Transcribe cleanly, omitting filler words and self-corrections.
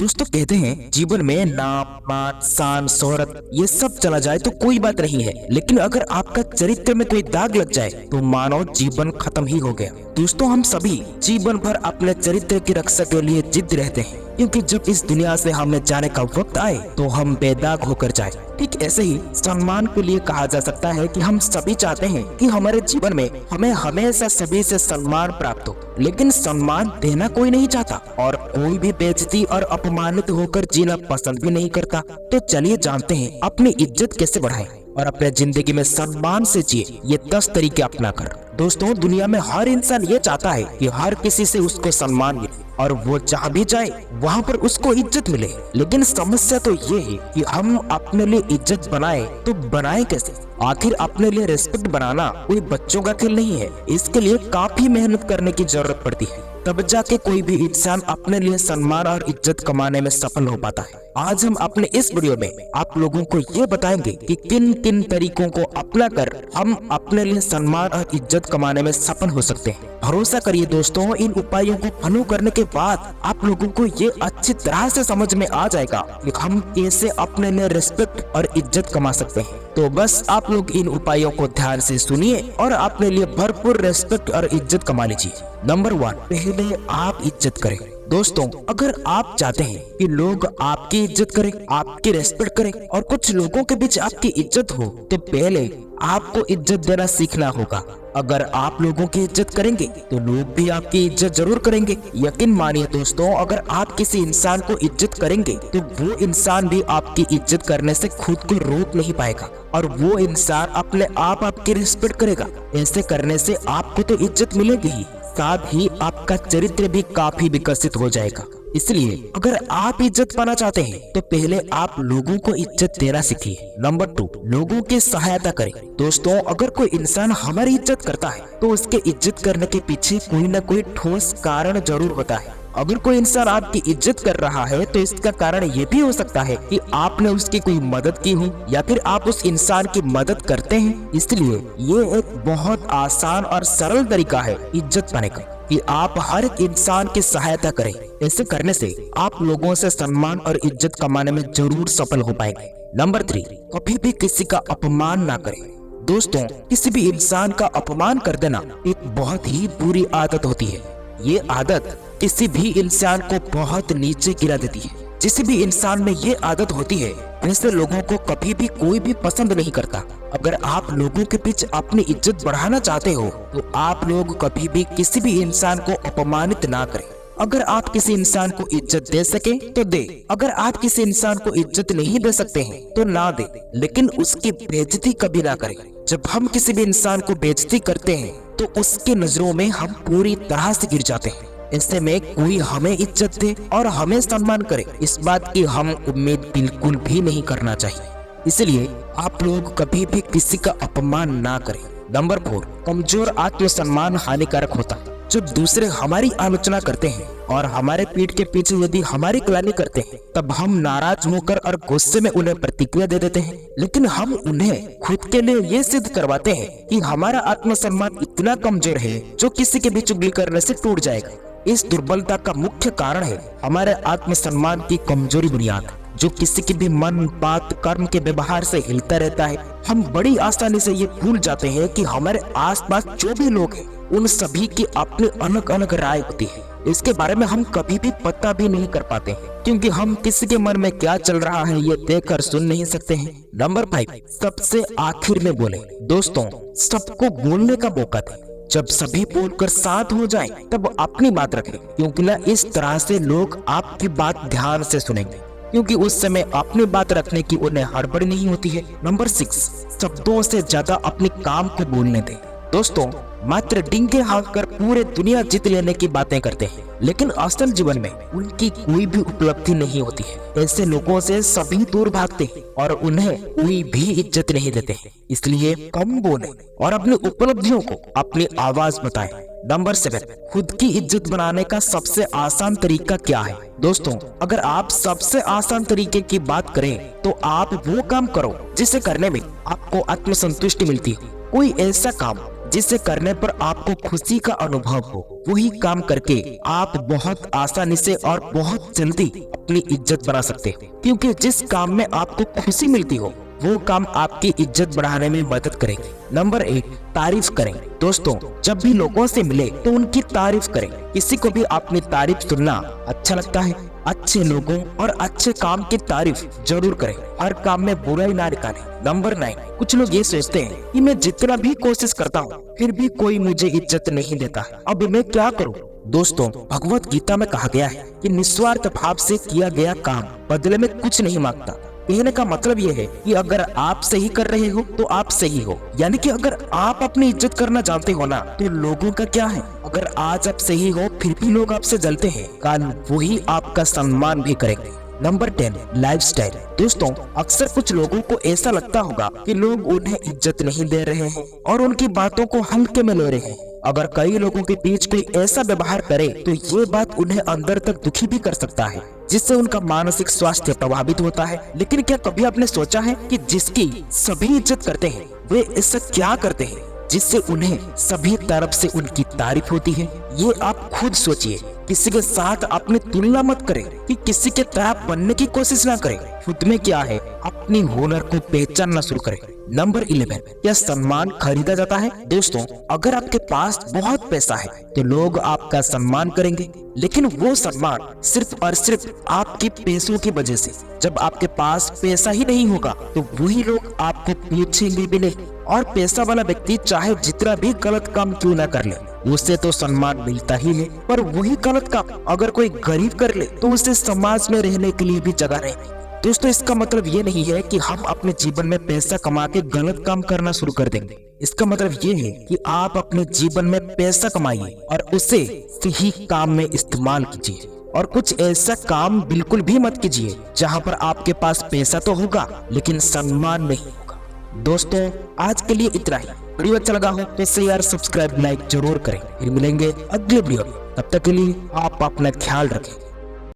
दोस्तों कहते हैं जीवन में नाम, मान, शान, शोहरत ये सब चला जाए तो कोई बात नहीं है, लेकिन अगर आपका चरित्र में कोई दाग लग जाए तो मानो जीवन खत्म ही हो गया। दोस्तों हम सभी जीवन भर अपने चरित्र की रक्षा के लिए जिद्द रहते हैं, क्योंकि जब इस दुनिया से हमें जाने का वक्त आए तो हम बेदाग होकर जाए। ठीक ऐसे ही सम्मान के लिए कहा जा सकता है कि हम सभी चाहते हैं कि हमारे जीवन में हमें हमेशा सभी से सम्मान प्राप्त हो, लेकिन सम्मान देना कोई नहीं चाहता और कोई भी बेइज्जती और अपमानित होकर जीना पसंद भी नहीं करता। तो चलिए जानते हैं अपनी इज्जत कैसे बढ़ाएं और अपने जिंदगी में सम्मान से जिए ये 10 तरीके अपनाकर। दोस्तों दुनिया में हर इंसान ये चाहता है कि हर किसी से उसको सम्मान मिले और वो जहाँ भी जाए वहाँ पर उसको इज्जत मिले, लेकिन समस्या तो ये है कि हम अपने लिए इज्जत बनाए तो बनाए कैसे। आखिर अपने लिए रिस्पेक्ट बनाना कोई बच्चों का खेल नहीं है, इसके लिए काफी मेहनत करने की जरूरत पड़ती है, तब जाके कोई भी इंसान अपने लिए सम्मान और इज्जत कमाने में सफल हो पाता है। आज हम अपने इस वीडियो में आप लोगों को ये बताएंगे कि किन किन तरीकों को अपनाकर हम अपने लिए सम्मान और इज्जत कमाने में सफल हो सकते हैं। भरोसा करिए दोस्तों, इन उपायों को फॉलो करने के बाद आप लोगों को ये अच्छी तरह से समझ में आ जाएगा कि हम कैसे अपने लिए रिस्पेक्ट और इज्जत कमा सकते हैं। तो बस आप लोग इन उपायों को ध्यान से सुनिए और अपने लिए भरपूर रिस्पेक्ट और इज्जत कमा लीजिए। नंबर 1, पहले आप इज्जत करें। दोस्तों अगर आप चाहते हैं कि लोग आपकी इज्जत करें, आपकी रेस्पेक्ट करें और कुछ लोगों के बीच आपकी इज्जत हो, तो पहले आपको इज्जत देना सीखना होगा। अगर आप लोगों की इज्जत करेंगे तो लोग भी आपकी इज्जत जरूर करेंगे। यकीन मानिए दोस्तों, अगर आप किसी इंसान को इज्जत करेंगे तो वो इंसान भी आपकी इज्जत करने से खुद को रोक नहीं पाएगा और वो इंसान अपने आप आपकी रिस्पेक्ट करेगा। ऐसे करने से आपको तो इज्जत मिलेगी ही, साथ ही आपका चरित्र भी काफी विकसित हो जाएगा। इसलिए अगर आप इज्जत पाना चाहते हैं तो पहले आप लोगों को इज्जत देना सीखिए। नंबर 2, लोगों की सहायता करें। दोस्तों अगर कोई इंसान हमारी इज्जत करता है तो उसके इज्जत करने के पीछे कोई न कोई ठोस कारण जरूर होता है। अगर कोई इंसान आपकी इज्जत कर रहा है तो इसका कारण ये भी हो सकता है कि आपने उसकी कोई मदद की हो या फिर आप उस इंसान की मदद करते हैं। इसलिए ये एक बहुत आसान और सरल तरीका है इज्जत पाने का कि आप हर एक इंसान की सहायता करें। ऐसे करने से आप लोगों से सम्मान और इज्जत कमाने में जरूर सफल हो पाएंगे। नंबर 3, कभी भी किसी का अपमान ना करें। दोस्तों किसी भी इंसान का अपमान कर देना एक बहुत ही बुरी आदत होती है। ये आदत किसी भी इंसान को बहुत नीचे गिरा देती है। जिस भी इंसान में ये आदत होती है ऐसे लोगों को कभी भी कोई भी पसंद नहीं करता। अगर आप लोगों के बीच अपनी इज्जत बढ़ाना चाहते हो तो आप लोग कभी भी किसी भी इंसान को अपमानित ना करें। अगर आप किसी इंसान को इज्जत दे सके तो दे, अगर आप किसी इंसान को इज्जत नहीं दे सकते हैं तो ना दे, लेकिन उसकी बेइज्जती कभी ना करें। जब हम किसी भी इंसान को बेइज्जती करते हैं तो उसकी नजरों में हम पूरी तरह से गिर जाते हैं। ऐसे में कोई हमें इज्जत दे और हमें सम्मान करे, इस बात की हम उम्मीद बिल्कुल भी नहीं करना चाहिए। इसलिए आप लोग कभी भी किसी का अपमान ना करें। नंबर 4, कमजोर आत्मसम्मान हानिकारक होता है। जब दूसरे हमारी आलोचना करते हैं और हमारे पीठ के पीछे यदि हमारी कलानी करते हैं तब हम नाराज होकर और गुस्से में उन्हें प्रतिक्रिया दे देते हैं, लेकिन हम उन्हें खुद के लिए ये सिद्ध करवाते हैं कि हमारा आत्मसम्मान इतना कमजोर है जो किसी के भी चुगली करने से टूट जाएगा। इस दुर्बलता का मुख्य कारण है हमारे आत्मसम्मान की कमजोरी बुनियाद, जो किसी की भी मन, बात, कर्म के व्यवहार से हिलता रहता है। हम बड़ी आसानी से ये भूल जाते हैं कि हमारे आसपास जो भी लोग हैं उन सभी की अपनी अलग अलग राय होती है। इसके बारे में हम कभी भी पता भी नहीं कर पाते हैं, क्योंकि हम किसी के मन में क्या चल रहा है ये देखकर सुन नहीं सकते हैं। नंबर 5, सबसे आखिर में बोले। दोस्तों सबको बोलने का मौका दें। जब सभी बोलकर शांत हो जाएं, तब अपनी बात रखें, क्योंकि ना इस तरह से लोग आपकी बात ध्यान से सुनेंगे, क्योंकि उस समय अपनी बात रखने की उन्हें हड़बड़ी नहीं होती है। नंबर 6, शब्दों से ज्यादा अपने काम को बोलने दें। दोस्तों मात्र डींगे हाँककर पूरे दुनिया जीत लेने की बातें करते हैं, लेकिन असल जीवन में उनकी कोई भी उपलब्धि नहीं होती है। ऐसे लोगों से सभी दूर भागते हैं और उन्हें कोई भी इज्जत नहीं देते हैं। इसलिए कम बोलें और अपनी उपलब्धियों को अपनी आवाज बताएं। नंबर 7, खुद की इज्जत बनाने का सबसे आसान तरीका क्या है। दोस्तों अगर आप सबसे आसान तरीके की बात करें तो आप वो काम करो जिसे करने में आपको आत्मसंतुष्टि मिलती है। कोई ऐसा काम जिसे करने पर आपको खुशी का अनुभव हो। वही काम करके आप बहुत आसानी से और बहुत जल्दी अपनी इज्जत बना सकते हो, क्योंकि जिस काम में आपको खुशी मिलती हो वो काम आपकी इज्जत बढ़ाने में मदद करेंगे। नंबर 1, तारीफ करें। दोस्तों, जब भी लोगों से मिले तो उनकी तारीफ करें। किसी को भी अपनी तारीफ सुनना अच्छा लगता है। अच्छे लोगों और अच्छे काम की तारीफ जरूर करें, हर काम में बुराई ना निकालें। नंबर 9, कुछ लोग ये सोचते हैं कि मैं जितना भी कोशिश करता हूँ फिर भी कोई मुझे इज्जत नहीं देता, अब मैं क्या करूँ। दोस्तों, भगवत गीता में कहा गया है कि निस्वार्थ भाव से किया गया काम बदले में कुछ नहीं मांगता। कहने का मतलब ये है कि अगर आप सही कर रहे हो तो आप सही हो, यानी कि अगर आप अपनी इज्जत करना जानते हो ना तो लोगों का क्या है। अगर आज आप सही हो फिर भी लोग आपसे जलते हैं, कल वही आपका सम्मान भी करेंगे। Number 10, lifestyle. दोस्तों, अक्सर कुछ लोगों को ऐसा लगता होगा कि लोग उन्हें इज्जत नहीं दे रहे हैं और उनकी बातों को हल्के में ले रहे हैं। अगर कई लोगों के बीच कोई ऐसा व्यवहार करे तो ये बात उन्हें अंदर तक दुखी भी कर सकता है, जिससे उनका मानसिक स्वास्थ्य प्रभावित होता है। लेकिन क्या कभी आपने सोचा है कि जिसकी सभी इज्जत करते हैं वे ऐसा क्या करते हैं जिससे उन्हें सभी तरफ से उनकी तारीफ होती है? ये आप खुद सोचिए। किसी के साथ अपनी तुलना मत करें कि किसी के तरह बनने की कोशिश ना करें। खुद में क्या है अपनी हुनर को पहचानना शुरू करें। नंबर 11, क्या सम्मान खरीदा जाता है? दोस्तों, अगर आपके पास बहुत पैसा है तो लोग आपका सम्मान करेंगे, लेकिन वो सम्मान सिर्फ और सिर्फ आपके पैसों की वजह से। जब आपके पास पैसा ही नहीं होगा तो वही लोग आपको पूछेंगे भी नहीं। और पैसा वाला व्यक्ति चाहे जितना भी गलत काम क्यों ना कर ले, उससे तो सम्मान मिलता ही है। पर वही गलत काम अगर कोई गरीब कर ले तो उसे समाज में रहने के लिए भी जगह नहीं। दोस्तों, इसका मतलब ये नहीं है कि हम अपने जीवन में पैसा कमा के गलत काम करना शुरू कर देंगे। इसका मतलब ये है कि आप अपने जीवन में पैसा कमाइए और उसे सही काम में इस्तेमाल कीजिए, और कुछ ऐसा काम बिल्कुल भी मत कीजिए जहाँ पर आपके पास पैसा तो होगा लेकिन सम्मान नहीं होगा। दोस्तों, आज के लिए इतना ही। वीडियो अच्छा लगा हो तो शेयर, सब्सक्राइब, लाइक जरूर करें। फिर मिलेंगे अगले वीडियो में। तब तक के लिए आप अपना ख्याल रखें।